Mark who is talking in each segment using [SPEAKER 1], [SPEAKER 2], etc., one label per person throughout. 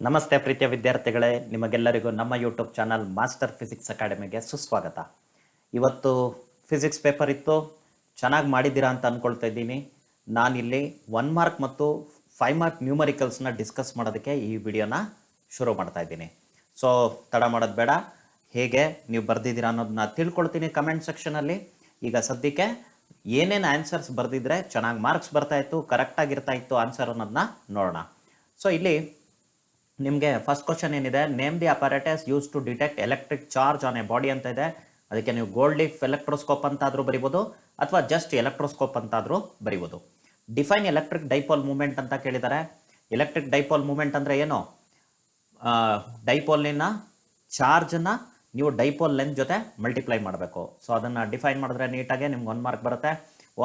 [SPEAKER 1] ನಮಸ್ತೆ ಪ್ರೀತಿಯ ವಿದ್ಯಾರ್ಥಿಗಳೇ, ನಿಮಗೆಲ್ಲರಿಗೂ ನಮ್ಮ ಯೂಟ್ಯೂಬ್ ಚಾನಲ್ ಮಾಸ್ಟರ್ ಫಿಸಿಕ್ಸ್ ಅಕಾಡೆಮಿಗೆ ಸುಸ್ವಾಗತ. ಇವತ್ತು ಫಿಸಿಕ್ಸ್ ಪೇಪರ್ ಇತ್ತು, ಚೆನ್ನಾಗಿ ಮಾಡಿದ್ದೀರಾ ಅಂತ ಅಂದ್ಕೊಳ್ತಾ ಇದ್ದೀನಿ. ನಾನಿಲ್ಲಿ 1 ಮಾರ್ಕ್ ಮತ್ತು 5 ಮಾರ್ಕ್ ನ್ಯೂಮರಿಕಲ್ಸ್ನ ಡಿಸ್ಕಸ್ ಮಾಡೋದಕ್ಕೆ ಈ ವಿಡಿಯೋನ ಶುರು ಮಾಡ್ತಾ ಇದ್ದೀನಿ. ಸೊ ತಡ ಮಾಡೋದು ಬೇಡ, ಹೇಗೆ ನೀವು ಬರೆದಿದ್ದೀರಾ ಅನ್ನೋದನ್ನ ತಿಳ್ಕೊಳ್ತೀನಿ ಕಮೆಂಟ್ ಸೆಕ್ಷನಲ್ಲಿ. ಈಗ ಸದ್ಯಕ್ಕೆ ಏನೇನು ಆನ್ಸರ್ಸ್ ಬರೆದಿದ್ರೆ ಚೆನ್ನಾಗಿ ಮಾರ್ಕ್ಸ್ ಬರ್ತಾಯಿತ್ತು, ಕರೆಕ್ಟಾಗಿರ್ತಾ ಇತ್ತು ಆನ್ಸರ್ ಅನ್ನೋದನ್ನ ನೋಡೋಣ. ಸೊ ಇಲ್ಲಿ ನಿಮಗೆ ಫಸ್ಟ್ ಕ್ವಶನ್ ಏನಿದೆ, name the apparatus use to detect electric charge on a body ಅಂತ ಇದೆ. ಅದಕ್ಕೆ ನೀವು ಗೋಲ್ಡ್ ಲೀಫ್ ಎಲೆಕ್ಟ್ರೋಸ್ಕೋಪ್ ಅಂತಾದರೂ ಬರಿಬೋದು ಅಥವಾ ಜಸ್ಟ್ ಎಲೆಕ್ಟ್ರೋಸ್ಕೋಪ್ ಅಂತಾದರೂ ಬರಿಬೋದು. ಡಿಫೈನ್ ಎಲೆಕ್ಟ್ರಿಕ್ ಡೈಪೋಲ್ ಮೂಮೆಂಟ್ ಅಂತ ಕೇಳಿದ್ದಾರೆ. ಎಲೆಕ್ಟ್ರಿಕ್ ಡೈಪೋಲ್ ಮೂಮೆಂಟ್ ಅಂದರೆ ಏನು? ಡೈಪೋಲ್ನಿನ ಚಾರ್ಜನ್ನ ನೀವು ಡೈಪೋಲ್ ಲೆಂತ್ ಜೊತೆ ಮಲ್ಟಿಪ್ಲೈ ಮಾಡಬೇಕು. ಸೊ ಅದನ್ನು ಡಿಫೈನ್ ಮಾಡಿದ್ರೆ ನೀಟಾಗಿ ನಿಮ್ಗೆ 1 ಮಾರ್ಕ್ ಬರುತ್ತೆ.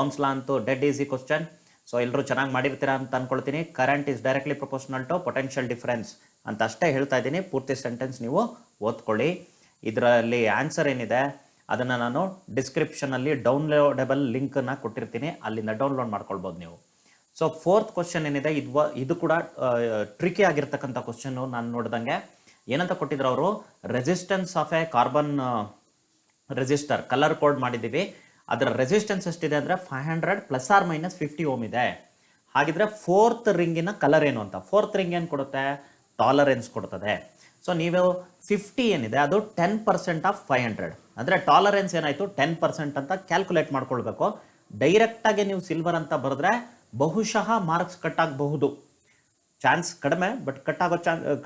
[SPEAKER 1] ಓಮ್ಸ್ ಲಾ ಅಂತೂ ಡೆಡ್ ಈಸಿ ಕ್ವಶನ್. ಸೊ ಎಲ್ಲರೂ ಚೆನ್ನಾಗಿ ಮಾಡಿರ್ತೀರಾ ಅಂತ ಅಂದ್ಕೊಳ್ತೀನಿ. Current is directly proportional to potential difference ಅಂತ ಅಷ್ಟೇ ಹೇಳ್ತಾ ಇದ್ದೀನಿ. ಪೂರ್ತಿ ಸೆಂಟೆನ್ಸ್ ನೀವು ಓದ್ಕೊಳ್ಳಿ. ಇದರಲ್ಲಿ ಆನ್ಸರ್ ಏನಿದೆ ಅದನ್ನು ನಾನು ಡಿಸ್ಕ್ರಿಪ್ಷನಲ್ಲಿ ಡೌನ್ಲೋಡಬಲ್ ಲಿಂಕನ್ನು ಕೊಟ್ಟಿರ್ತೀನಿ, ಅಲ್ಲಿಂದ ಡೌನ್ಲೋಡ್ ಮಾಡ್ಕೊಳ್ಬೋದು ನೀವು. ಸೊ ಫೋರ್ತ್ ಕ್ವಶನ್ ಏನಿದೆ, ಇದು ಕೂಡ ಟ್ರಿಕಿ ಆಗಿರ್ತಕ್ಕಂಥ ಕ್ವಶನ್ನು. ನಾನು ನೋಡಿದಂಗೆ ಏನಂತ ಕೊಟ್ಟಿದ್ರು ಅವರು, resistance of A carbon resistor colour code ಮಾಡಿದ್ದೀವಿ. ಅದರ ರೆಸಿಸ್ಟೆನ್ಸ್ ಎಷ್ಟಿದೆ ಅಂದರೆ 500 ± 50 ಓಮ್ ಇದೆ. ಹಾಗಿದ್ರೆ ಫೋರ್ತ್ ರಿಂಗಿನ ಕಲರ್ ಏನು ಅಂತ, ಫೋರ್ತ್ ರಿಂಗ್ ಏನು ಕೊಡುತ್ತೆ? ಟಾಲರೆನ್ಸ್ ಕೊಡ್ತದೆ. ಸೊ ನೀವು 50 ಏನಿದೆ ಅದು 10% ಆಫ್ 500, ಅಂದರೆ ಟಾಲರೆನ್ಸ್ ಏನಾಯಿತು 10% ಅಂತ ಕ್ಯಾಲ್ಕುಲೇಟ್ ಮಾಡ್ಕೊಳ್ಬೇಕು. ಡೈರೆಕ್ಟಾಗಿ ನೀವು ಸಿಲ್ವರ್ ಅಂತ ಬರೆದ್ರೆ ಬಹುಶಃ ಮಾರ್ಕ್ಸ್ ಕಟ್ ಆಗಬಹುದು, ಚಾನ್ಸ್ ಕಡಿಮೆ, ಬಟ್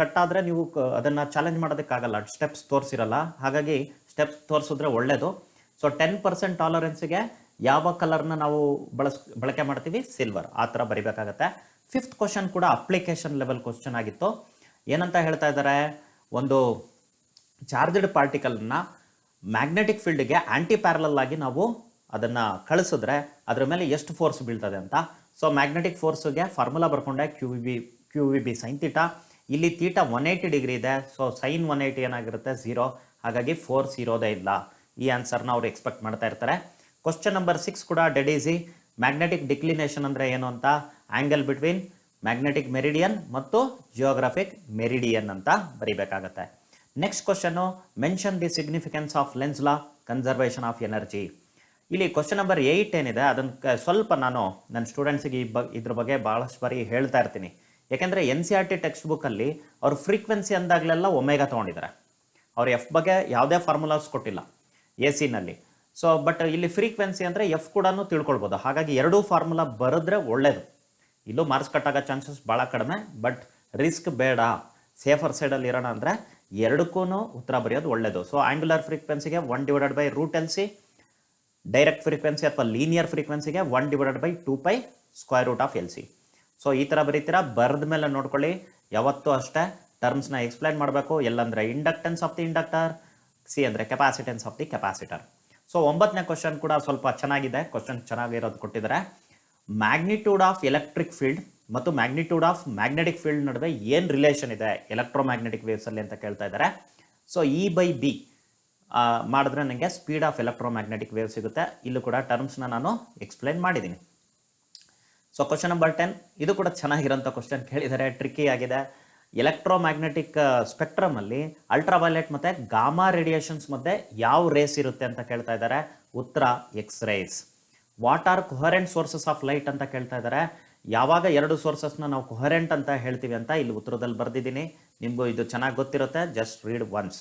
[SPEAKER 1] ಕಟ್ಟಾದರೆ ನೀವು ಅದನ್ನು ಚಾಲೆಂಜ್ ಮಾಡೋದಕ್ಕಾಗಲ್ಲ, ಸ್ಟೆಪ್ಸ್ ತೋರಿಸಿರಲ್ಲ. ಹಾಗಾಗಿ ಸ್ಟೆಪ್ಸ್ ತೋರಿಸಿದ್ರೆ ಒಳ್ಳೆಯದು. ಸೊ 10% ಟಾಲರೆನ್ಸ್ಗೆ ಯಾವ ಕಲರ್ನ ನಾವು ಬಳಕೆ ಮಾಡ್ತೀವಿ? ಸಿಲ್ವರ್. ಆ ಥರ ಬರಿಬೇಕಾಗತ್ತೆ. ಫಿಫ್ತ್ ಕ್ವಶನ್ ಕೂಡ ಅಪ್ಲಿಕೇಶನ್ ಲೆವೆಲ್ ಕ್ವಶನ್ ಆಗಿತ್ತು. ಏನಂತ ಹೇಳ್ತಾ ಇದ್ದಾರೆ, ಒಂದು ಚಾರ್ಜ್ಡ್ ಪಾರ್ಟಿಕಲ್ನ ಮ್ಯಾಗ್ನೆಟಿಕ್ ಫೀಲ್ಡ್ಗೆ ಆಂಟಿ ಪ್ಯಾರಲಲ್ ಆಗಿ ನಾವು ಅದನ್ನು ಕಳಿಸಿದ್ರೆ ಅದರ ಮೇಲೆ ಎಷ್ಟು ಫೋರ್ಸ್ ಬೀಳ್ತದೆ ಅಂತ. ಸೊ ಮ್ಯಾಗ್ನೆಟಿಕ್ ಫೋರ್ಸ್ಗೆ ಫಾರ್ಮುಲಾ ಬರ್ಕೊಂಡೆ, Q V B sine theta. ಇಲ್ಲಿ ಥೀಟಾ 180 ಡಿಗ್ರಿ ಇದೆ. ಸೊ ಸೈನ್ 180 ಏನಾಗಿರುತ್ತೆ? 0. ಹಾಗಾಗಿ ಫೋರ್ಸ್ ಇರೋದೇ ಇಲ್ಲ. ಈ ಆನ್ಸರ್ನ ಅವ್ರು ಎಕ್ಸ್ಪೆಕ್ಟ್ ಮಾಡ್ತಾ ಇರ್ತಾರೆ. ಕ್ವಶನ್ ನಂಬರ್ 6 ಕೂಡ ಡೆಡ್ ಈಸಿ. ಮ್ಯಾಗ್ನೆಟಿಕ್ ಡಿಕ್ಲಿನೇಷನ್ ಅಂದರೆ ಏನು ಅಂತ, ಆ್ಯಂಗಲ್ ಬಿಟ್ವೀನ್ ಮ್ಯಾಗ್ನೆಟಿಕ್ ಮೆರಿಡಿಯನ್ ಮತ್ತು ಜಿಯೋಗ್ರಾಫಿಕ್ ಮೆರಿಡಿಯನ್ ಅಂತ ಬರೀಬೇಕಾಗತ್ತೆ. Next question, mention the significance of Lenz law, conservation of energy. ಇಲ್ಲಿ ಕ್ವಶನ್ ನಂಬರ್ 8 ಏನಿದೆ ಅದನ್ನು ಸ್ವಲ್ಪ ನಾನು ನನ್ನ ಸ್ಟೂಡೆಂಟ್ಸಿಗೆ ಇದ್ರ ಬಗ್ಗೆ ಭಾಳಷ್ಟು ಬಾರಿ ಹೇಳ್ತಾ ಇರ್ತೀನಿ. ಯಾಕೆಂದರೆ NCERT ಟೆಕ್ಸ್ಟ್ ಬುಕ್ಕಲ್ಲಿ ಅವರು ಫ್ರೀಕ್ವೆನ್ಸಿ ಅಂದಾಗಲೆಲ್ಲ ಒಮೆಗಾ ತೊಗೊಂಡಿದ್ದಾರೆ. ಅವ್ರು ಎಫ್ ಬಗ್ಗೆ ಯಾವುದೇ ಫಾರ್ಮುಲಾಸ್ ಕೊಟ್ಟಿಲ್ಲ AC-ನಲ್ಲಿ. ಸೊ ಬಟ್ ಇಲ್ಲಿ ಫ್ರೀಕ್ವೆನ್ಸಿ ಅಂದರೆ ಎಫ್ ಕೂಡ ತಿಳ್ಕೊಳ್ಬೋದು. ಹಾಗಾಗಿ ಎರಡೂ ಫಾರ್ಮುಲಾ ಬರೆದ್ರೆ ಒಳ್ಳೆಯದು. ಇಲ್ಲೂ ಮಾರ್ಕ್ಸ್ ಕಟ್ಟಾಗೋ ಚಾನ್ಸಸ್ ಭಾಳ ಕಡಿಮೆ, ಬಟ್ ರಿಸ್ಕ್ ಬೇಡ, ಸೇಫರ್ ಸೈಡಲ್ಲಿ ಇರೋಣ ಅಂದರೆ ಎರಡಕ್ಕೂ ಉತ್ತರ ಬರೆಯೋದು ಒಳ್ಳೆಯದು. ಸೊ ಆ್ಯಂಗುಲರ್ ಫ್ರೀಕ್ವೆನ್ಸಿಗೆ 1/√LC, ಡೈರೆಕ್ಟ್ ಫ್ರೀಕ್ವೆನ್ಸಿ ಅಥವಾ ಲೀನಿಯರ್ ಫ್ರೀಕ್ವೆನ್ಸಿಗೆ 1/2π√LC. ಸೊ ಈ ಥರ ಬರೀತೀರಾ. ಬರೆದ ಮೇಲೆ ನೋಡ್ಕೊಳ್ಳಿ, ಯಾವತ್ತೂ ಅಷ್ಟೇ ಟರ್ಮ್ಸ್ನ ಎಕ್ಸ್ಪ್ಲೈನ್ ಮಾಡಬೇಕು. ಎಲ್ಲಂದರೆ inductance of the inductor, C ಅಂದರೆ capacitance of the capacitor. So 9ನೇ ಕ್ವಶನ್ ಕೂಡ ಸ್ವಲ್ಪ ಚೆನ್ನಾಗಿದೆ, ಕ್ವಶನ್ ಚೆನ್ನಾಗಿರೋದು ಕೊಟ್ಟಿದ್ದಾರೆ. ಮ್ಯಾಗ್ನಿಟ್ಯೂಡ್ ಆಫ್ ಎಲೆಕ್ಟ್ರಿಕ್ ಫೀಲ್ಡ್ ಮತ್ತು ಮ್ಯಾಗ್ನಿಟ್ಯೂಡ್ ಆಫ್ ಮ್ಯಾಗ್ನೆಟಿಕ್ ಫೀಲ್ಡ್ ನಡುವೆ ಏನು ರಿಲೇಷನ್ ಇದೆ ಎಲೆಕ್ಟ್ರೋಮ್ಯಾಗ್ನೆಟಿಕ್ ವೇವ್ಸಲ್ಲಿ ಅಂತ ಕೇಳ್ತಾ ಇದ್ದಾರೆ. ಸೊ E/B ಮಾಡಿದ್ರೆ ನನಗೆ ಸ್ಪೀಡ್ ಆಫ್ ಎಲೆಕ್ಟ್ರೋಮ್ಯಾಗ್ನೆಟಿಕ್ ವೇವ್ ಸಿಗುತ್ತೆ. ಇಲ್ಲೂ ಕೂಡ ಟರ್ಮ್ಸ್ನ ನಾನು ಎಕ್ಸ್ಪ್ಲೈನ್ ಮಾಡಿದ್ದೀನಿ. ಸೊ ಕ್ವಶನ್ ನಂಬರ್ 10, ಇದು ಕೂಡ ಚೆನ್ನಾಗಿರೋಂಥ ಕ್ವಶನ್ ಕೇಳಿದ್ದಾರೆ, ಟ್ರಿಕ್ಕಿ ಆಗಿದೆ. ಎಲೆಕ್ಟ್ರೋಮ್ಯಾಗ್ನೆಟಿಕ್ ಸ್ಪೆಕ್ಟ್ರಮಲ್ಲಿ ಅಲ್ಟ್ರಾವೈಲೆಟ್ ಮತ್ತು ಗಾಮಾ ರೇಡಿಯೇಷನ್ಸ್ ಮಧ್ಯೆ ಯಾವ ರೇಸ್ ಇರುತ್ತೆ ಅಂತ ಕೇಳ್ತಾ ಇದ್ದಾರೆ. ಉತ್ತರ X rays. What are coherent sources of light ಅಂತ ಕೇಳ್ತಾ ಇದ್ದಾರೆ. ಯಾವಾಗ ಎರಡು ಸೋರ್ಸಸ್ನ ನಾವು ಕೊಹರೆಂಟ್ ಅಂತ ಹೇಳ್ತೀವಿ ಅಂತ ಇಲ್ಲಿ ಉತ್ತರದಲ್ಲಿ ಬರೆದಿದ್ದೀನಿ. ನಿಮಗೂ ಇದು ಚೆನ್ನಾಗಿ ಗೊತ್ತಿರುತ್ತೆ, ಜಸ್ಟ್ ರೀಡ್ ಒನ್ಸ್.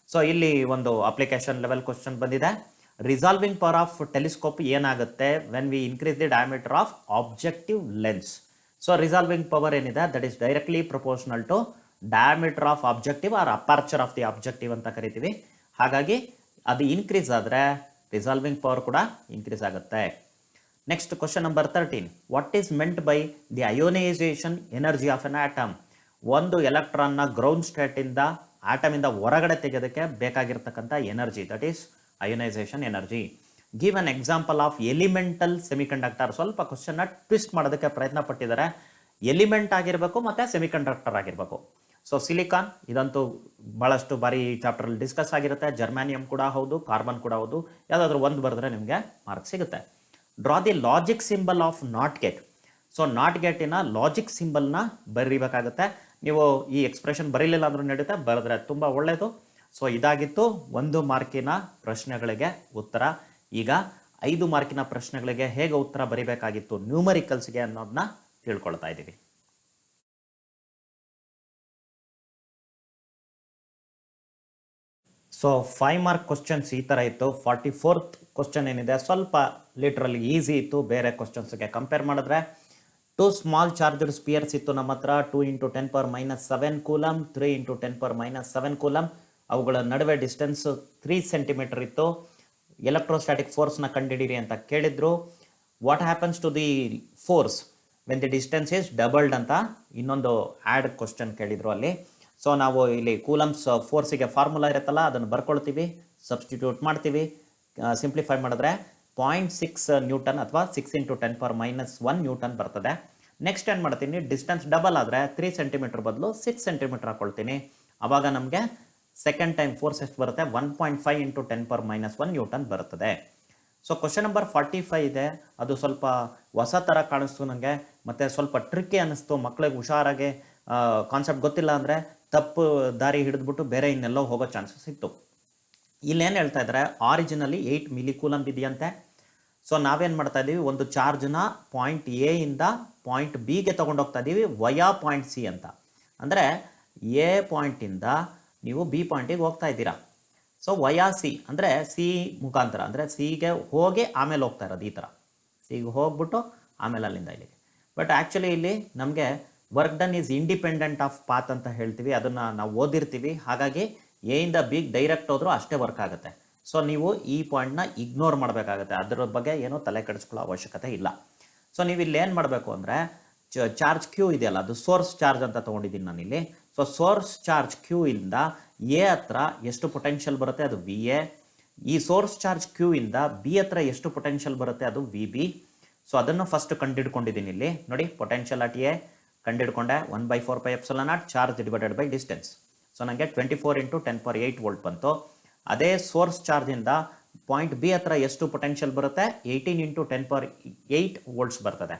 [SPEAKER 1] ಸೊ ಇಲ್ಲಿ ಒಂದು ಅಪ್ಲಿಕೇಶನ್ ಲೆವೆಲ್ ಕ್ವಶನ್ ಬಂದಿದೆ. ರಿಸಾಲ್ವಿಂಗ್ ಪವರ್ ಆಫ್ ಟೆಲಿಸ್ಕೋಪ್ ಏನಾಗುತ್ತೆ when we increase the diameter of objective lens. So resolving power ಏನಿದೆ that is directly proportional to diameter of objective or aperture of the objective ಅಂತ ಕರಿತೀವಿ. ಹಾಗಾಗಿ ಅದು increase ಆದರೆ resolving power ಕೂಡ increase ಆಗುತ್ತೆ. Next question number 13, what is meant by the ionization energy of an atom. ಒಂದು ಎಲೆಕ್ಟ್ರಾನ್ನ ಗ್ರೌಂಡ್ ಸ್ಟೇಟಿಂದ ಆಟಮಿಂದ ಹೊರಗಡೆ ತೆಗೆಯೋದಕ್ಕೆ ಬೇಕಾಗಿರ್ತಕ್ಕಂಥ energy, that is ionisation energy. Give an example of elemental semiconductor. ಸ್ವಲ್ಪ ಕ್ವಶನ್ನ ಟ್ವಿಸ್ಟ್ ಮಾಡೋದಕ್ಕೆ ಪ್ರಯತ್ನ ಪಟ್ಟಿದ್ದಾರೆ. ಎಲಿಮೆಂಟ್ ಆಗಿರಬೇಕು ಮತ್ತು ಸೆಮಿಕಂಡಕ್ಟರ್ ಆಗಿರಬೇಕು. ಸೊ ಸಿಲಿಕಾನ್ ಇದಂತೂ ಭಾಳಷ್ಟು ಬಾರಿ ಈ ಚಾಪ್ಟರಲ್ಲಿ ಡಿಸ್ಕಸ್ ಆಗಿರುತ್ತೆ. ಜರ್ಮ್ಯಾನಿಯಂ ಕೂಡ ಹೌದು, ಕಾರ್ಬನ್ ಕೂಡ ಹೌದು. ಯಾವುದಾದ್ರೂ ಒಂದು ಬರೆದ್ರೆ ನಿಮಗೆ ಮಾರ್ಕ್ಸ್ ಸಿಗುತ್ತೆ. Draw the logic symbol of not gate. So not ಗೇಟಿನ ಲಾಜಿಕ್ ಸಿಂಬಲ್ನ ಬರೀಬೇಕಾಗುತ್ತೆ. ನೀವು ಈ ಎಕ್ಸ್ಪ್ರೆಷನ್ ಬರೀಲಿಲ್ಲ ಅಂದ್ರೂ ನಡೆಯುತ್ತೆ, ಬರೆದ್ರೆ ತುಂಬ ಒಳ್ಳೆಯದು. ಸೊ ಇದಾಗಿತ್ತು 1 ಮಾರ್ಕಿನ ಪ್ರಶ್ನೆಗಳಿಗೆ ಉತ್ತರ. ಈಗ 5 ಮಾರ್ಕಿನ ಪ್ರಶ್ನೆಗಳಿಗೆ ಹೇಗೆ ಉತ್ತರ ಬರೀಬೇಕಾಗಿತ್ತು ನ್ಯೂಮರಿಕಲ್ಸ್ಗೆ ಅನ್ನೋದನ್ನ ತಿಳ್ಕೊಳ್ತಾ ಇದ್ದೀವಿ. ಸೊ 5 ಮಾರ್ಕ್ ಕ್ವಶನ್ಸ್ ಈ ಥರ ಇತ್ತು. 44th ಕ್ವಶನ್ ಏನಿದೆ ಸ್ವಲ್ಪ ಲಿಟ್ರಲಿ ಈಸಿ ಇತ್ತು ಬೇರೆ ಕ್ವಶನ್ಸ್ಗೆ ಕಂಪೇರ್ ಮಾಡಿದ್ರೆ. 2 ಸ್ಮಾಲ್ ಚಾರ್ಜರ್ ಸ್ಪಿಯರ್ಸ್ ಇತ್ತು ನಮ್ಮ ಹತ್ರ. 2 × 10⁻⁷ ಕೂಲಮ್, 3 × 10⁻⁷ ಕೂಲಮ್. ಅವುಗಳ ನಡುವೆ ಡಿಸ್ಟೆನ್ಸ್ 3 ಸೆಂಟಿಮೀಟರ್ ಇತ್ತು. ಎಲೆಕ್ಟ್ರೋಸ್ಟಾಟಿಕ್ ಫೋರ್ಸ್ನ ಕಂಡುಹಿಡಿಯಿರಿ ಅಂತ ಕೇಳಿದ್ರು. What happens to the force when the distance is doubled ಅಂತ ಇನ್ನೊಂದು ಆ್ಯಡ್ ಕ್ವಶನ್ ಕೇಳಿದ್ರು ಅಲ್ಲಿ. ಸೊ ನಾವು ಇಲ್ಲಿ ಕೂಲಮ್ಸ್ ಫೋರ್ಸಿಗೆ ಫಾರ್ಮುಲಾ ಇರುತ್ತಲ್ಲ ಅದನ್ನು ಬರ್ಕೊಳ್ತೀವಿ, ಸಬ್ಸ್ಟಿಟ್ಯೂಟ್ ಮಾಡ್ತೀವಿ. ಸಿಂಪ್ಲಿಫೈ ಮಾಡಿದ್ರೆ 0.6 ನ್ಯೂಟನ್ ಅಥವಾ 6 × 10⁻⁻1 ನ್ಯೂಟನ್ ಬರ್ತದೆ. ನೆಕ್ಸ್ಟ್ ಏನು ಮಾಡ್ತೀನಿ, ಡಿಸ್ಟೆನ್ಸ್ ಡಬಲ್ ಆದರೆ 3 ಸೆಂಟಿಮೀಟರ್ ಬದಲು 6 ಸೆಂಟಿಮೀಟರ್ ಹಾಕೊಳ್ತೀನಿ. ಆವಾಗ ನಮಗೆ ಸೆಕೆಂಡ್ ಟೈಮ್ ಫೋರ್ಸ್ ಎಷ್ಟು ಬರುತ್ತೆ, 1.5 × 10⁻⁻1 ನ್ಯೂಟನ್ ಬರ್ತದೆ. ಸೊ ಕ್ವಶನ್ ನಂಬರ್ 45 ಇದೆ. ಅದು ಸ್ವಲ್ಪ ಹೊಸ ಥರ ಕಾಣಿಸ್ತು ನನಗೆ, ಮತ್ತು ಸ್ವಲ್ಪ ಟ್ರಿಕ್ಕಿ ಅನ್ನಿಸ್ತು. ಮಕ್ಕಳಿಗೆ ಹುಷಾರಾಗಿ ಕಾನ್ಸೆಪ್ಟ್ ಗೊತ್ತಿಲ್ಲ ಅಂದರೆ ತಪ್ಪು ದಾರಿ ಹಿಡಿದ್ಬಿಟ್ಟು ಬೇರೆ ಇನ್ನೆಲ್ಲೋ ಹೋಗೋ ಚಾನ್ಸಸ್ ಇತ್ತು. ಇಲ್ಲೇನು ಹೇಳ್ತಾ ಇದ್ದಾರೆ, ಆರಿಜಿನಲಿ 8 ಮಿಲಿ ಕೂಲಮ್ ಇದೆಯಂತೆ. ಸೊ ನಾವೇನು ಮಾಡ್ತಾ ಇದ್ದೀವಿ, ಒಂದು ಚಾರ್ಜ್ನ ಪಾಯಿಂಟ್ ಎ ಇಂದ ಪಾಯಿಂಟ್ ಬಿಗೆ ತೊಗೊಂಡೋಗ್ತಾ ಇದ್ದೀವಿ ವಯಾ ಪಾಯಿಂಟ್ ಸಿ ಅಂತ. ಅಂದರೆ ಎ ಪಾಯಿಂಟಿಂದ ನೀವು ಬಿ ಪಾಯಿಂಟಿಗೆ ಹೋಗ್ತಾ ಇದ್ದೀರಾ. ಸೊ ವಯಾ ಸಿ ಅಂದರೆ ಸಿ ಮುಖಾಂತರ, ಅಂದರೆ ಸಿಗೆ ಹೋಗಿ ಆಮೇಲೆ ಹೋಗ್ತಾ ಇರೋದು ಈ ಥರ. ಸಿಗೆ ಹೋಗ್ಬಿಟ್ಟು ಆಮೇಲೆ ಅಲ್ಲಿಂದ ಇಲ್ಲಿಗೆ. ಬಟ್ ಆ್ಯಕ್ಚುಲಿ ಇಲ್ಲಿ ನಮಗೆ work done is independent of path ಅಂತ ಹೇಳ್ತೀವಿ. ಅದನ್ನು ನಾವು ಓದಿರ್ತೀವಿ. ಹಾಗಾಗಿ ಎ ಇಂದ ಬಿಗೆ ಡೈರೆಕ್ಟ್ ಹೋದರೂ ಅಷ್ಟೇ ವರ್ಕ್ ಆಗುತ್ತೆ. ಸೊ ನೀವು ಈ ಪಾಯಿಂಟ್ನ ಇಗ್ನೋರ್ ಮಾಡಬೇಕಾಗುತ್ತೆ. ಅದರ ಬಗ್ಗೆ ಏನೂ ತಲೆ ಕೆಡಿಸ್ಕೊಳ್ಳೋ ಅವಶ್ಯಕತೆ ಇಲ್ಲ. ಸೊ ನೀವು ಇಲ್ಲಿ ಏನು ಮಾಡಬೇಕು ಅಂದರೆ, ಚಾರ್ಜ್ ಕ್ಯೂ ಇದೆಯಲ್ಲ, ಅದು ಸೋರ್ಸ್ ಚಾರ್ಜ್ ಅಂತ ತೊಗೊಂಡಿದ್ದೀನಿ ನಾನಿಲ್ಲಿ. ಸೊ ಸೋರ್ಸ್ ಚಾರ್ಜ್ ಕ್ಯೂ ಇಂದ ಎ ಹತ್ರ ಎಷ್ಟು ಪೊಟೆನ್ಷಿಯಲ್ ಬರುತ್ತೆ ಅದು ವಿ ಎ. ಈ ಸೋರ್ಸ್ ಚಾರ್ಜ್ ಕ್ಯೂ ಇಂದ ಬಿ ಹತ್ರ ಎಷ್ಟು ಪೊಟೆನ್ಷಿಯಲ್ ಬರುತ್ತೆ ಅದು ವಿ ಬಿ. ಸೊ ಅದನ್ನು ಫಸ್ಟ್ ಕಂಡುಹಿಡ್ಕೊಂಡಿದ್ದೀನಿ ಇಲ್ಲಿ ನೋಡಿ. ಪೊಟೆನ್ಷಿಯಲ್ ಅಟ್ ಎ ಕಂಡುಹಿಡ್ಕೊಂಡೆ, 1/4πε0 charge divided by distance. So ನನಗೆ 24 × 10⁸ ವೋಲ್ಟ್ ಬಂತು. ಅದೇ ಸೋರ್ಸ್ ಚಾರ್ಜಿಂದ ಪಾಯಿಂಟ್ ಬಿ ಹತ್ರ ಎಷ್ಟು ಪೊಟೆನ್ಷಿಯಲ್ ಬರುತ್ತೆ, 18 × 10⁸ ವೋಲ್ಟ್ಸ್ ಬರ್ತದೆ.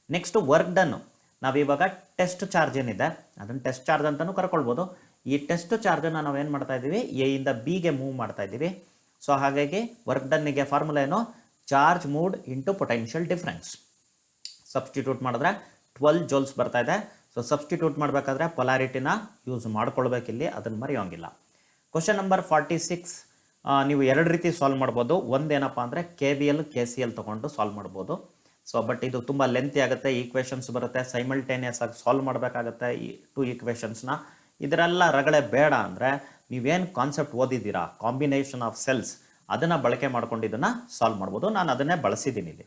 [SPEAKER 1] ನೆಕ್ಸ್ಟ್ ವರ್ಕ್ ಡನ್ನು, ನಾವಿವಾಗ ಟೆಸ್ಟ್ ಚಾರ್ಜ್ ಏನಿದೆ ಅದನ್ನು ಟೆಸ್ಟ್ ಚಾರ್ಜ್ ಅಂತಲೂ ಕರ್ಕೊಳ್ಬೋದು. ಈ ಟೆಸ್ಟ್ ಚಾರ್ಜನ್ನು ನಾವೇನು ಮಾಡ್ತಾ ಇದ್ದೀವಿ, ಎ ಇಂದ ಬಿಗೆ ಮೂವ್ ಮಾಡ್ತಾ ಇದ್ದೀವಿ. ಸೊ ಹಾಗಾಗಿ ವರ್ಕ್ ಡನ್ನಿಗೆ ಫಾರ್ಮುಲಾ ಏನು, charge moved into potential difference. Substitute ಮಾಡಿದ್ರೆ 12 ಜೌಲ್ಸ್ ಬರ್ತಾ ಇದೆ. ಸೊ ಸಬ್ಸ್ಟಿಟ್ಯೂಟ್ ಮಾಡಬೇಕಾದ್ರೆ ಪೊಲಾರಿಟಿನ ಯೂಸ್ ಮಾಡ್ಕೊಳ್ಬೇಕಿಲ್ಲಿ, ಅದನ್ನು ಮರೆಯೋಂಗಿಲ್ಲ. ಕ್ವಶನ್ ನಂಬರ್ 46 ನೀವು ಎರಡು ರೀತಿ ಸಾಲ್ವ್ ಮಾಡ್ಬೋದು. ಒಂದೇನಪ್ಪ ಅಂದರೆ KVL KCL ತೊಗೊಂಡು ಸಾಲ್ವ್ ಮಾಡ್ಬೋದು. ಸೊ ಬಟ್ ಇದು ತುಂಬ ಲೆಂತಿ ಆಗುತ್ತೆ. ಈಕ್ವೇಷನ್ಸ್ ಬರುತ್ತೆ, ಸೈಮಲ್ಟೇನಿಯಸ್ ಆಗಿ ಸಾಲ್ವ್ ಮಾಡಬೇಕಾಗತ್ತೆ ಈ 2 ಈಕ್ವೇಷನ್ಸ್ನ. ಇದರೆಲ್ಲ ರಗಳೆ ಬೇಡ ಅಂದರೆ ನೀವೇನು ಕಾನ್ಸೆಪ್ಟ್ ಓದಿದ್ದೀರಾ, ಕಾಂಬಿನೇಷನ್ ಆಫ್ ಸೆಲ್ಸ್, ಅದನ್ನು ಬಳಕೆ ಮಾಡ್ಕೊಂಡು ಇದನ್ನು ಸಾಲ್ವ್ ಮಾಡ್ಬೋದು. ನಾನು ಅದನ್ನೇ ಬಳಸಿದ್ದೀನಿ ಇಲ್ಲಿ.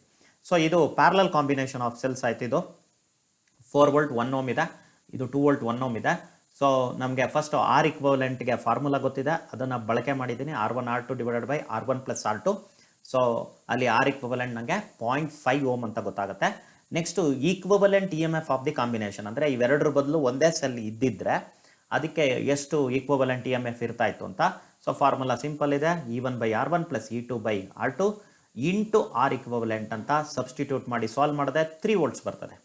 [SPEAKER 1] ಸೊ ಇದು ಪ್ಯಾರಲಲ್ ಕಾಂಬಿನೇಷನ್ ಆಫ್ ಸೆಲ್ಸ್ ಆಯ್ತು. ಇದು 4 ವೋಲ್ಟ್ 1 ಓಮ್ ಇದೆ, ಇದು 2 ವೋಲ್ಟ್ 1 ಓಮ್ ಇದೆ. ಸೊ ನಮಗೆ ಫಸ್ಟ್ ಆರ್ ಇಕ್ವಲೆಂಟ್ಗೆ ಫಾರ್ಮುಲಾ ಗೊತ್ತಿದೆ, ಅದನ್ನು ಬಳಕೆ ಮಾಡಿದ್ದೀನಿ. R1 R2 divided by R1 + R2. So ಅಲ್ಲಿ ಆರ್ ಇಕ್ವಲೆಂಟ್ ನನಗೆ 0.5 ಓಮ್ ಅಂತ ಗೊತ್ತಾಗುತ್ತೆ. Next equivalent EMF of the combination, ಅಂದರೆ ಇವೆರಡರ ಬದಲು ಒಂದೇ ಸೆಲ್ ಇದ್ದಿದ್ರೆ ಅದಕ್ಕೆ ಎಷ್ಟು ಈಕ್ವಲೆಂಟ್ EMF ಇರ್ತಾ ಇತ್ತು ಅಂತ. ಸೊ ಫಾರ್ಮುಲಾ ಸಿಂಪಲ್ ಇದೆ, E1/R1 + E2/R2 into R equivalent ಅಂತ ಸಬ್ಸ್ಟಿಟ್ಯೂಟ್ ಮಾಡಿ ಸಾಲ್ವ್ ಮಾಡಿದೆ 3 ವೋಲ್ಟ್ಸ್ ಬರ್ತದೆ.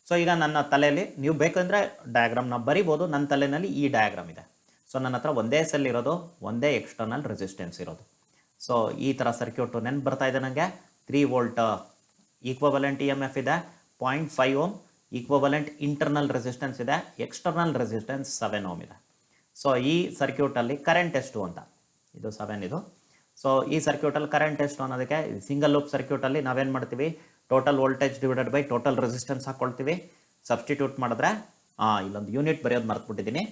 [SPEAKER 1] ಸೊ ಈಗ ನನ್ನ ತಲೆಯಲ್ಲಿ ನೀವು ಬೇಕಂದರೆ ಡಯಾಗ್ರಾಮ್ನ ಬರಿಬೋದು. ನನ್ನ ತಲೆಯಲ್ಲಿ ಈ ಡಯಾಗ್ರಾಮ್ ಇದೆ. ಸೊ ನನ್ನ ಹತ್ರ ಒಂದೇ ಸೆಲ್ ಇರೋದು, ಒಂದೇ ಎಕ್ಸ್ಟರ್ನಲ್ ರೆಸಿಸ್ಟೆನ್ಸ್ ಇರೋದು. ಸೊ ಈ ಥರ ಸರ್ಕ್ಯೂಟು ನೆನ್ಪು ಬರ್ತಾ ಇದೆ ನನಗೆ. 3 ವೋಲ್ಟ್ ಈಕ್ವಲೆಂಟ್ EMF ಇದೆ, 0.5 ಓಮ್ ಈಕ್ವಲೆಂಟ್ ಇಂಟರ್ನಲ್ ರೆಸಿಸ್ಟೆನ್ಸ್ ಇದೆ, ಎಕ್ಸ್ಟರ್ನಲ್ ರೆಸಿಸ್ಟೆನ್ಸ್ 7 ಓಮ್ ಇದೆ. ಸೊ ಈ ಸರ್ಕ್ಯೂಟಲ್ಲಿ ಕರೆಂಟ್ ಎಷ್ಟು ಅಂತ, ಇದು 7 ಇದು. ಸೊ ಈ ಸರ್ಕ್ಯೂಟಲ್ಲಿ ಕರೆಂಟ್ ಎಷ್ಟು ಅನ್ನೋದಕ್ಕೆ ಸಿಂಗಲ್ ಲೂಪ್ ಸರ್ಕ್ಯೂಟಲ್ಲಿ ನಾವೇನು ಮಾಡ್ತೀವಿ, total voltage divided by total resistance ಹಾಕ್ಕೊಳ್ತೀವಿ. ಸಬ್ಸ್ಟಿಟ್ಯೂಟ್ ಮಾಡಿದ್ರೆ ಇಲ್ಲೊಂದು ಯೂನಿಟ್ ಬರೆಯೋದು ಮರ್ತ್ಬಿಟ್ಟಿದ್ದೀನಿ.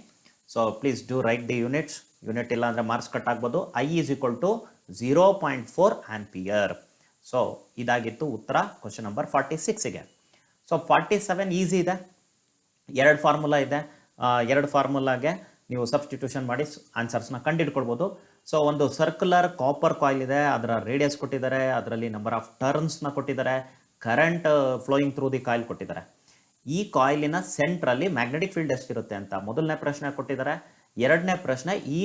[SPEAKER 1] So please do write the units. Unit ಇಲ್ಲ ಅಂದರೆ ಮಾರ್ಕ್ಸ್ ಕಟ್ ಆಗ್ಬೋದು. I = 0.4 ampere. ಸೊ ಇದಾಗಿತ್ತು ಉತ್ತರ ಕ್ವಶನ್ ನಂಬರ್ 46ಗೆ. ಸೊ 47 ಈಸಿ ಇದೆ, 2 ಫಾರ್ಮುಲಾ ಇದೆ. 2 ಫಾರ್ಮುಲಾಗೆ ನೀವು ಸಬ್ಸ್ಟಿಟ್ಯೂಷನ್ ಮಾಡಿ ಆನ್ಸರ್ಸ್ನ ಕಂಡುಹಿಡ್ಕೊಳ್ಬೋದು. ಸೊ ಒಂದು ಸರ್ಕ್ಯುಲರ್ ಕಾಪರ್ ಕಾಯಿಲ್ ಇದೆ, ಅದರ ರೇಡಿಯಸ್ ಕೊಟ್ಟಿದ್ದಾರೆ, ಅದರಲ್ಲಿ ನಂಬರ್ ಆಫ್ ಟರ್ನ್ಸ್ನ ಕೊಟ್ಟಿದ್ದಾರೆ, current flowing through the coil ಕೊಟ್ಟಿದ್ದಾರೆ. ಈ ಕಾಯಿಲಿನ ಸೆಂಟ್ರಲ್ಲಿ ಮ್ಯಾಗ್ನೆಟಿಕ್ ಫೀಲ್ಡ್ ಎಷ್ಟಿರುತ್ತೆ ಅಂತ ಮೊದಲನೇ ಪ್ರಶ್ನೆ ಕೊಟ್ಟಿದ್ದಾರೆ. ಎರಡನೇ ಪ್ರಶ್ನೆ ಈ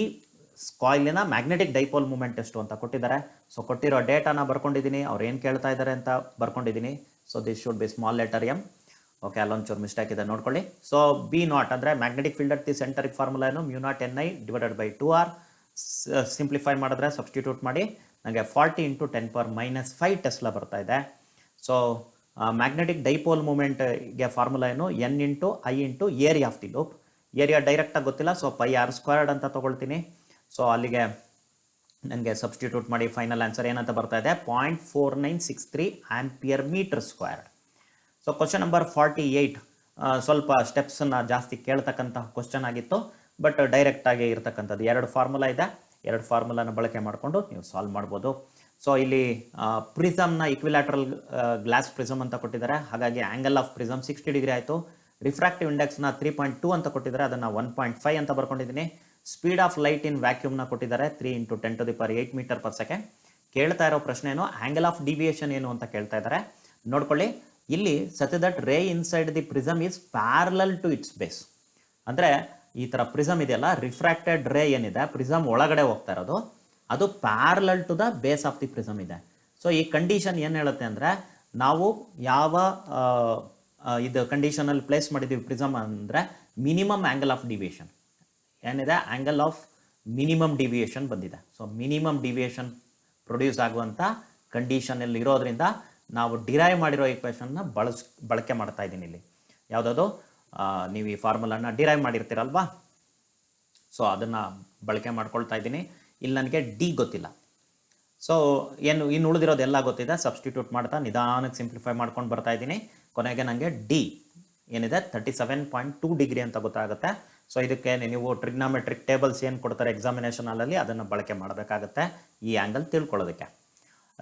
[SPEAKER 1] ಕಾಯಿಲಿನ ಮ್ಯಾಗ್ನೆಟಿಕ್ ಡೈಪೋಲ್ ಮೂಮೆಂಟ್ ಎಷ್ಟು ಅಂತ ಕೊಟ್ಟಿದ್ದಾರೆ. ಸೊ ಕೊಟ್ಟಿರೋ ಡೇಟಾನ ಬರ್ಕೊಂಡಿದ್ದೀನಿ, ಅವ್ರು ಏನು ಕೇಳ್ತಾ ಇದ್ದಾರೆ ಅಂತ ಬರ್ಕೊಂಡಿದ್ದೀನಿ. So this should be small letter M. Okay, ಅಲ್ಲೊಂಚೂರು ಮಿಸ್ಟೇಕ್ ಇದೆ ನೋಡ್ಕೊಳ್ಳಿ. ಸೊ ಬಿ ನಾಟ್ ಅಂದರೆ ಮ್ಯಾಗ್ನೆಟಿಕ್ ಫೀಲ್ಡ್ ಅಟ್ ದಿ ಸೆಂಟರಿಗೆ ಫಾರ್ಮುಲಾ ಏನು mu naught N I divided by 2r. Simplify ಮಾಡಿದ್ರೆ ಸಬ್ಸ್ಟಿಟ್ಯೂಟ್ ಮಾಡಿ ನನಗೆ 40 × 10⁻⁵ ಟೆಸ್ಲಾ ಬರ್ತಾ ಇದೆ. ಸೊ ಮ್ಯಾಗ್ನೆಟಿಕ್ ಡೈಪೋಲ್ ಮೂಮೆಂಟ್ಗೆ ಫಾರ್ಮುಲಾ ಏನು N into I into area of the loop. Area ಡೈರೆಕ್ಟಾಗಿ ಗೊತ್ತಿಲ್ಲ, ಸೊ πr² ಅಂತ ತೊಗೊಳ್ತೀನಿ. ಸೊ ಅಲ್ಲಿಗೆ ನನಗೆ ಸಬ್ಸ್ಟಿಟ್ಯೂಟ್ ಮಾಡಿ ಫೈನಲ್ ಆನ್ಸರ್ ಏನಂತ ಬರ್ತಾ ಇದೆ 0.4963 ampere metre square. So question number 48 ಸ್ವಲ್ಪ ಸ್ಟೆಪ್ಸನ್ನು ಜಾಸ್ತಿ ಕೇಳ್ತಕ್ಕಂತಹ ಕ್ವಶನ್ ಆಗಿತ್ತು, ಬಟ್ ಡೈರೆಕ್ಟಾಗಿ ಇರ್ತಕ್ಕಂಥದ್ದು. 2 ಫಾರ್ಮುಲಾ ಇದೆ, 2 ಫಾರ್ಮುಲಾನ ಬಳಕೆ ಮಾಡಿಕೊಂಡು ನೀವು ಸಾಲ್ವ್ ಮಾಡ್ಬೋದು. ಸೊ ಇಲ್ಲಿ ಪ್ರಿಸಮ್ನ ಇಕ್ವಿಲ್ಯಾಟ್ರಲ್ ಗ್ಲಾಸ್ ಪ್ರಿಸಮ್ ಅಂತ ಕೊಟ್ಟಿದ್ದಾರೆ, ಹಾಗಾಗಿ ಆ್ಯಂಗಲ್ ಆಫ್ ಪ್ರಿಸಮ್ 60 ಡಿಗ್ರಿ ಆಯಿತು. ರಿಫ್ರಾಕ್ಟಿವ್ ಇಂಡೆಕ್ಸ್ನ 3.2 ಅಂತ ಕೊಟ್ಟಿದ್ದಾರೆ, ಅದನ್ನು 1.5 ಅಂತ ಬರ್ಕೊಂಡಿದ್ದೀನಿ. ಸ್ಪೀಡ್ ಆಫ್ ಲೈಟ್ ಇನ್ ವ್ಯಾಕ್ಯೂಮ್ನ ಕೊಟ್ಟಿದ್ದಾರೆ 3 × 10⁸ ಮೀಟರ್ ಪರ್ ಸೆಕೆಂಡ್. ಕೇಳ್ತಾ ಇರೋ ಪ್ರಶ್ನೆ ಏನು ಆ್ಯಂಗಲ್ ಆಫ್ ಡಿವಿಯೇಷನ್ ಏನು ಅಂತ ಕೇಳ್ತಾ ಇದ್ದಾರೆ. ನೋಡ್ಕೊಳ್ಳಿ, ಇಲ್ಲಿ such that ray inside the prism is parallel to its base. ಅಂದರೆ ಈ ಥರ ಪ್ರಿಸಮ್ ಇದೆಯಲ್ಲ, ರಿಫ್ರಾಕ್ಟೆಡ್ ರೇ ಏನಿದೆ ಪ್ರಿಸಮ್ ಒಳಗಡೆ ಹೋಗ್ತಾ ಇರೋದು, ಅದು parallel to the base of the prism ಇದೆ. ಸೊ ಈ ಕಂಡೀಷನ್ ಏನು ಹೇಳುತ್ತೆ ಅಂದರೆ, ನಾವು ಯಾವ ಇದು ಕಂಡೀಷನಲ್ಲಿ ಪ್ಲೇಸ್ ಮಾಡಿದ್ದೀವಿ ಪ್ರಿಸಮ್ ಅಂದರೆ ಮಿನಿಮಮ್ ಆ್ಯಂಗಲ್ ಆಫ್ ಡಿವಿಯೇಷನ್ ಏನಿದೆ, ಆ್ಯಂಗಲ್ ಆಫ್ ಮಿನಿಮಮ್ ಡಿವಿಯೇಷನ್ ಬಂದಿದೆ. ಸೊ ಮಿನಿಮಮ್ ಡಿವಿಯೇಷನ್ ಪ್ರೊಡ್ಯೂಸ್ ಆಗುವಂಥ ಕಂಡೀಷನಲ್ಲಿ ಇರೋದ್ರಿಂದ ನಾವು ಡಿರೈವ್ ಮಾಡಿರೋ ಈಕ್ವೇಷನ್ನ ಬಳಕೆ ಮಾಡ್ತಾ ಇದ್ದೀನಿ ಇಲ್ಲಿ. ಯಾವುದದು ನೀವು ಈ ಫಾರ್ಮುಲಾನ ಡಿರೈವ್ ಮಾಡಿರ್ತೀರಲ್ವಾ, ಸೊ ಅದನ್ನು ಬಳಕೆ ಮಾಡ್ಕೊಳ್ತಾ ಇದ್ದೀನಿ. ಇಲ್ಲಿ ನನಗೆ ಡಿ ಗೊತ್ತಿಲ್ಲ, ಸೊ ಏನು ಇನ್ನು ಉಳಿದಿರೋದೆಲ್ಲ ಗೊತ್ತಿದೆ. ಸಬ್ಸ್ಟಿಟ್ಯೂಟ್ ಮಾಡ್ತಾ ನಿಧಾನಕ್ಕೆ ಸಿಂಪ್ಲಿಫೈ ಮಾಡ್ಕೊಂಡು ಬರ್ತಾ ಇದ್ದೀನಿ. ಕೊನೆಗೆ ನನಗೆ ಡಿ ಏನಿದೆ 37.2 ಡಿಗ್ರಿ ಅಂತ ಗೊತ್ತಾಗುತ್ತೆ. ಸೊ ಇದಕ್ಕೆ ನೀವು ಟ್ರಿಗ್ನಾಮೆಟ್ರಿಕ್ ಟೇಬಲ್ಸ್ ಏನು ಕೊಡ್ತಾರೆ ಎಕ್ಸಾಮಿನೇಷನಲ್ಲಿ ಅದನ್ನು ಬಳಕೆ ಮಾಡಬೇಕಾಗತ್ತೆ ಈ ಆ್ಯಂಗಲ್ ತಿಳ್ಕೊಳ್ಳೋದಕ್ಕೆ,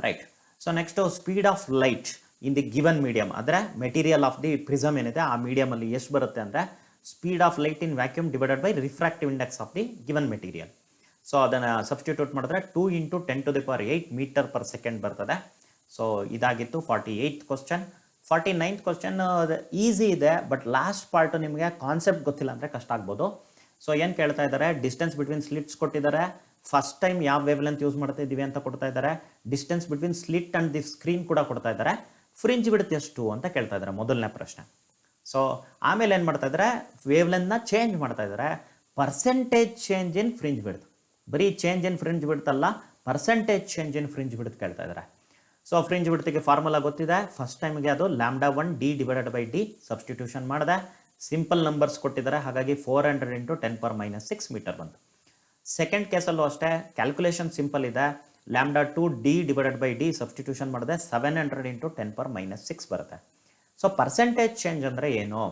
[SPEAKER 1] right. So next speed of light in the given medium, ಅಂದರೆ ಮೆಟೀರಿಯಲ್ ಆಫ್ ದಿ ಪ್ರಿಸಮ್ ಏನಿದೆ ಆ ಮೀಡಿಯಮಲ್ಲಿ ಎಷ್ಟು ಬರುತ್ತೆ ಅಂದರೆ speed of light in vacuum divided by refractive index of the given material. So ಅದನ್ನು ಸಬ್ಸ್ಟಿಟ್ಯೂಟ್ ಮಾಡಿದ್ರೆ 2 × 10⁸ ಮೀಟರ್ ಪರ್ ಸೆಕೆಂಡ್ ಬರ್ತದೆ. ಸೊ ಇದಾಗಿತ್ತು 48th question. 49th question easy ಇದೆ, ಬಟ್ ಲಾಸ್ಟ್ ಪಾರ್ಟ್ ನಿಮಗೆ ಕಾನ್ಸೆಪ್ಟ್ ಗೊತ್ತಿಲ್ಲ ಅಂದರೆ ಕಷ್ಟ ಆಗ್ಬೋದು. ಸೊ ಏನು ಕೇಳ್ತಾ ಇದ್ದಾರೆ, ಡಿಸ್ಟೆನ್ಸ್ ಬಿಟ್ವೀನ್ ಸ್ಲಿಟ್ಸ್ ಕೊಟ್ಟಿದ್ದಾರೆ. ಫಸ್ಟ್ ಟೈಮ್ ಯಾವ ವೇವ್ ಲೆಂತ್ ಯೂಸ್ ಮಾಡ್ತಾ ಇದ್ದೀವಿ ಅಂತ ಕೊಡ್ತಾ ಇದ್ದಾರೆ. Distance between slit and the screen ಕೂಡ ಕೊಡ್ತಾ ಇದ್ದಾರೆ. ಫ್ರಿಂಜ್ ವಿಡ್ತ್ ಎಷ್ಟು ಅಂತ ಕೇಳ್ತಾ ಇದ್ದಾರೆ ಮೊದಲನೇ ಪ್ರಶ್ನೆ. ಸೊ ಆಮೇಲೆ ಏನು ಮಾಡ್ತಾ ಇದ್ದಾರೆ, ವೇವ್ ಲೆಂತ್ನ ಚೇಂಜ್ ಮಾಡ್ತಾ ಇದ್ದಾರೆ. Percentage change in fringe width, ಬರೀ ಚೇಂಜ್ ಇನ್ ಫ್ರಿಂಜ್ ವಿಡ್ತ್ ಅಲ್ಲ, percentage change in fringe width ಕೇಳ್ತಾ ಇದ್ದಾರೆ. ಸೊ ಫ್ರಿಂಜ್ ವಿಡ್ತ್ಗೆ ಫಾರ್ಮುಲಾ ಗೊತ್ತಿದೆ. ಫಸ್ಟ್ ಟೈಮ್ಗೆ ಅದು λ1d divided by D substitution ಮಾಡಿದೆ. ಸಿಂಪಲ್ ನಂಬರ್ಸ್ ಕೊಟ್ಟಿದ್ದಾರೆ, ಹಾಗಾಗಿ 400 × 10⁻⁶ ಮೀಟರ್ ಬಂತು. ಸೆಕೆಂಡ್ ಕೇಸಲ್ಲೂ ಅಷ್ಟೇ ಕ್ಯಾಲ್ಕುಲೇಷನ್ ಸಿಂಪಲ್ ಇದೆ. λ2d divided by D substitution ಮಾಡಿದೆ 700 × 10⁻⁶ ಬರುತ್ತೆ. ಸೊ ಪರ್ಸೆಂಟೇಜ್ ಚೇಂಜ್ ಅಂದರೆ ಏನು,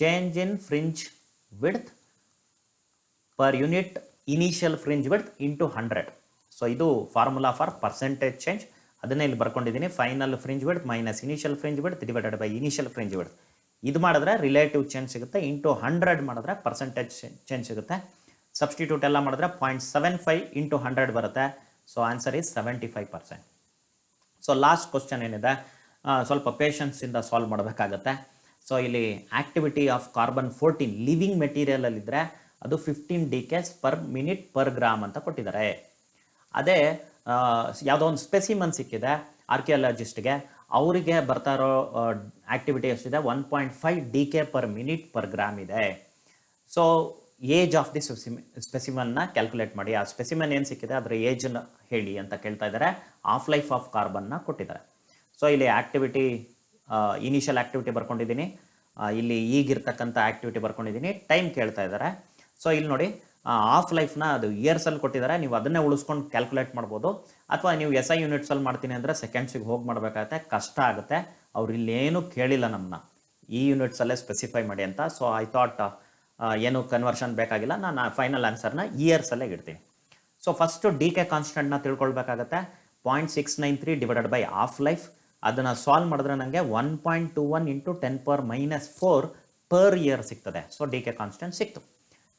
[SPEAKER 1] change in fringe width per unit initial fringe width into 100. So ಇದು ಫಾರ್ಮುಲಾ ಫಾರ್ ಪರ್ಸೆಂಟೇಜ್ ಚೇಂಜ್, ಅದನ್ನೇ ಇಲ್ಲಿ ಬರ್ಕೊಂಡಿದ್ದೀನಿ. Final fringe width minus initial fringe width divided by initial fringe width. ಇದು ಮಾಡಿದ್ರೆ ರಿಲೇಟಿವ್ ಚೇಂಜ್ ಸಿಗುತ್ತೆ, into 100 ಮಾಡಿದ್ರೆ ಪರ್ಸೆಂಟೇಜ್ ಚೇಂಜ್ ಸಿಗುತ್ತೆ. Substitute ಎಲ್ಲ ಮಾಡಿದ್ರೆ 0.75 × 100 ಬರುತ್ತೆ. So answer is 75%. So last question ಏನಿದೆ ಸ್ವಲ್ಪ ಪೇಷನ್ಸಿಂದ ಸಾಲ್ವ್ ಮಾಡಬೇಕಾಗತ್ತೆ. ಸೊ ಇಲ್ಲಿ ಆಕ್ಟಿವಿಟಿ ಆಫ್ ಕಾರ್ಬನ್ 14 ಲಿವಿಂಗ್ ಮೆಟೀರಿಯಲಲ್ಲಿದ್ದರೆ ಅದು 15 ಡಿಕೇಸ್ ಪರ್ ಮಿನಿಟ್ ಪರ್ ಗ್ರಾಮ್ ಅಂತ ಕೊಟ್ಟಿದ್ದಾರೆ. ಅದೇ ಯಾವುದೋ ಒಂದು ಸ್ಪೆಸಿಮನ್ ಸಿಕ್ಕಿದೆ ಆರ್ಕಿಯಾಲಜಿಸ್ಟ್ಗೆ, ಅವರಿಗೆ ಬರ್ತಾ ಇರೋ ಆಕ್ಟಿವಿಟಿ ಎಷ್ಟಿದೆ 1.5 DK per minute per gram ಇದೆ. ಸೊ ಏಜ್ ಆಫ್ ದಿ ಸ್ಪೆಸಿಮನ್ನ ಕ್ಯಾಲ್ಕುಲೇಟ್ ಮಾಡಿ, ಆ ಸ್ಪೆಸಿಮನ್ ಏನು ಸಿಕ್ಕಿದೆ ಅದರ ಏಜನ್ನು ಹೇಳಿ ಅಂತ ಕೇಳ್ತಾ ಇದ್ದಾರೆ. ಆಫ್ ಲೈಫ್ ಆಫ್ ಕಾರ್ಬನ್ನ ಕೊಟ್ಟಿದ್ದಾರೆ. ಸೊ ಇಲ್ಲಿ ಆಕ್ಟಿವಿಟಿ ಇನಿಷಿಯಲ್ ಆಕ್ಟಿವಿಟಿ ಬರ್ಕೊಂಡಿದ್ದೀನಿ, ಇಲ್ಲಿ ಈಗಿರ್ತಕ್ಕಂಥ ಆಕ್ಟಿವಿಟಿ ಬರ್ಕೊಂಡಿದ್ದೀನಿ, ಟೈಮ್ ಕೇಳ್ತಾ ಇದ್ದಾರೆ. ಸೊ ಇಲ್ಲಿ ನೋಡಿ ಆಫ್ ಲೈಫ್ನ ಅದು ಇಯರ್ಸಲ್ಲಿ ಕೊಟ್ಟಿದ್ದಾರೆ, ನೀವು ಅದನ್ನೇ ಉಳಿಸ್ಕೊಂಡು ಕ್ಯಾಲ್ಕುಲೇಟ್ ಮಾಡ್ಬೋದು. ಅಥವಾ ನೀವು SI ಯೂನಿಟ್ಸಲ್ಲಿ ಮಾಡ್ತೀನಿ ಅಂದರೆ ಸೆಕೆಂಡ್ಸಿಗೆ ಹೋಗಿ ಮಾಡಬೇಕಾಗತ್ತೆ, ಕಷ್ಟ ಆಗುತ್ತೆ. ಅವ್ರು ಇಲ್ಲೇನು ಕೇಳಿಲ್ಲ ನಮ್ಮನ್ನ, ಈ ಯೂನಿಟ್ಸಲ್ಲೇ ಸ್ಪೆಸಿಫೈ ಮಾಡಿ ಅಂತ. ಸೊ ಐ ಥಾಟ್ ಏನು ಕನ್ವರ್ಷನ್ ಬೇಕಾಗಿಲ್ಲ, ನಾನು ಫೈನಲ್ ಆನ್ಸರ್ನ ಇಯರ್ಸಲ್ಲೇ ಇಡ್ತೀನಿ. ಸೊ ಫಸ್ಟು DK ಕಾನ್ಸ್ಟೆಂಟ್ನ ತಿಳ್ಕೊಳ್ಬೇಕಾಗತ್ತೆ. 0.693 ಡಿವೈಡೆಡ್ ಬೈ ಆಫ್ ಲೈಫ್, ಅದನ್ನು ಸಾಲ್ವ್ ಮಾಡಿದ್ರೆ ನನಗೆ 1.21 × 10⁻⁴ ಪರ್ ಇಯರ್ ಸಿಗ್ತದೆ. ಸೊ DK ಕಾನ್ಸ್ಟೆಂಟ್ ಸಿಕ್ತು.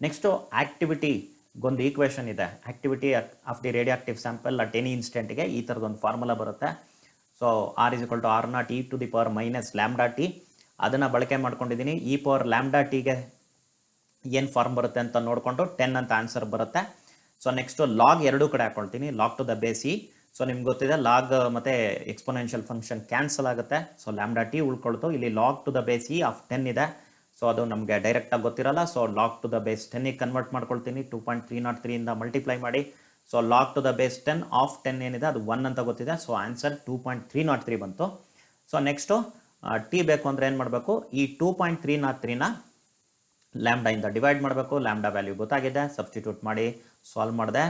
[SPEAKER 1] ನೆಕ್ಸ್ಟು ಆಕ್ಟಿವಿಟಿಗೊಂದು ಈಕ್ವೇಷನ್ ಇದೆ, activity of the radioactive sample at any ಇನ್ಸ್ಟೆಂಟ್ಗೆ ಈ ಥರದೊಂದು ಫಾರ್ಮುಲಾ ಬರುತ್ತೆ. So R = R0 e to the power minus λt, ಅದನ್ನು ಬಳಕೆ ಮಾಡ್ಕೊಂಡಿದ್ದೀನಿ. e ಪವರ್ λtಗೆ ಏನು ಫಾರ್ಮ್ ಬರುತ್ತೆ ಅಂತ ನೋಡಿಕೊಂಡು 10 ಅಂತ ಆನ್ಸರ್ ಬರುತ್ತೆ. ಸೊ ನೆಕ್ಸ್ಟು ಲಾಗ್ ಎರಡೂ ಕಡೆ ಹಾಕೊಳ್ತೀನಿ, log to the base e so ನಿಮ್ಗೆ ಗೊತ್ತಿದೆ ಲಾಗ್ ಮತ್ತು ಎಕ್ಸ್ಪೊನೆನ್ಷಿಯಲ್ ಫಂಕ್ಷನ್ ಕ್ಯಾನ್ಸಲ್ ಆಗುತ್ತೆ. ಸೊ ಲ್ಯಾಂಬ್ಡಾ ಟಿ ಉಳ್ಕೊಳ್ತು. ಇಲ್ಲಿ log to the base e of 10 ಇದೆ. ಸೊ ಅದು ನಮಗೆ ಡೈರೆಕ್ಟಾಗಿ ಗೊತ್ತಿರಲ್ಲ. So log to the base 10ಗೆ ಕನ್ವರ್ಟ್ ಮಾಡ್ಕೊಳ್ತೀನಿ. 2.303 ಇಂದ ಮಲ್ಟಿಪ್ಲೈ ಮಾಡಿ. So log to the base 10 of 10 ಏನಿದೆ ಅದು 1 ಅಂತ ಗೊತ್ತಿದೆ. ಸೊ ಆನ್ಸರ್ 2.303 ಬಂತು. ಸೊ ನೆಕ್ಸ್ಟು ಟಿ ಬೇಕು ಅಂದರೆ ಏನು ಮಾಡಬೇಕು, ಈ 2.303ನ ಲ್ಯಾಂಬ್ಡಾಯಿಂದ ಡಿವೈಡ್ ಮಾಡಬೇಕು. ಲ್ಯಾಂಬ್ಡಾ ವ್ಯಾಲ್ಯೂ ಗೊತ್ತಾಗಿದೆ, ಸಬ್ಸ್ಟಿಟ್ಯೂಟ್ ಮಾಡಿ ಸಾಲ್ವ್ ಮಾಡಿದೆ.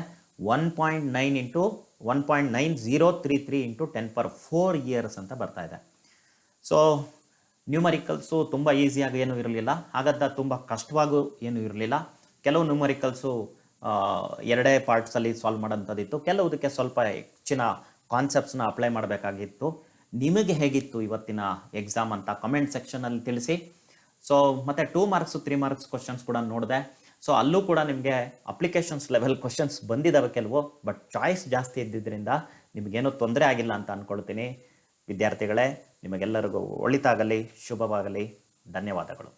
[SPEAKER 1] 1.9 ಇಂಟು 1.9033 ಇಂಟು 10⁴ ಇಯರ್ಸ್ ಅಂತ ಬರ್ತಾ ಇದೆ. ಸೊ ನ್ಯೂಮರಿಕಲ್ಸು ತುಂಬ ಈಸಿಯಾಗಿ ಏನೂ ಇರಲಿಲ್ಲ, ಹಾಗಂತ ತುಂಬ ಕಷ್ಟವಾಗೂ ಏನೂ ಇರಲಿಲ್ಲ. ಕೆಲವು ನ್ಯೂಮರಿಕಲ್ಸು ಎರಡೇ ಪಾರ್ಟ್ಸಲ್ಲಿ ಸಾಲ್ವ್ ಮಾಡೋಂಥದ್ದಿತ್ತು, ಕೆಲವುದಕ್ಕೆ ಸ್ವಲ್ಪ ಹೆಚ್ಚಿನ ಕಾನ್ಸೆಪ್ಟ್ಸ್ನ ಅಪ್ಲೈ ಮಾಡಬೇಕಾಗಿತ್ತು. ನಿಮಗೆ ಹೇಗಿತ್ತು ಇವತ್ತಿನ ಎಕ್ಸಾಮ್ ಅಂತ ಕಮೆಂಟ್ ಸೆಕ್ಷನಲ್ಲಿ ತಿಳಿಸಿ. ಸೊ ಮತ್ತು 2 ಮಾರ್ಕ್ಸು 3 ಮಾರ್ಕ್ಸ್ ಕ್ವಶನ್ಸ್ ಕೂಡ ನೋಡಿದೆ. ಸೊ ಅಲ್ಲೂ ಕೂಡ ನಿಮಗೆ ಅಪ್ಲಿಕೇಶನ್ಸ್ ಲೆವೆಲ್ ಕ್ವಶನ್ಸ್ ಬಂದಿದ್ದಾವೆ ಕೆಲವು, ಬಟ್ ಚಾಯ್ಸ್ ಜಾಸ್ತಿ ಇದ್ದಿದ್ದರಿಂದ ನಿಮಗೇನೂ ತೊಂದರೆ ಆಗಿಲ್ಲ ಅಂತ ಅಂದ್ಕೊಳ್ತೀನಿ. ವಿದ್ಯಾರ್ಥಿಗಳೇ, ನಿಮಗೆಲ್ಲರಿಗೂ ಒಳಿತಾಗಲಿ, ಶುಭವಾಗಲಿ. ಧನ್ಯವಾದಗಳು.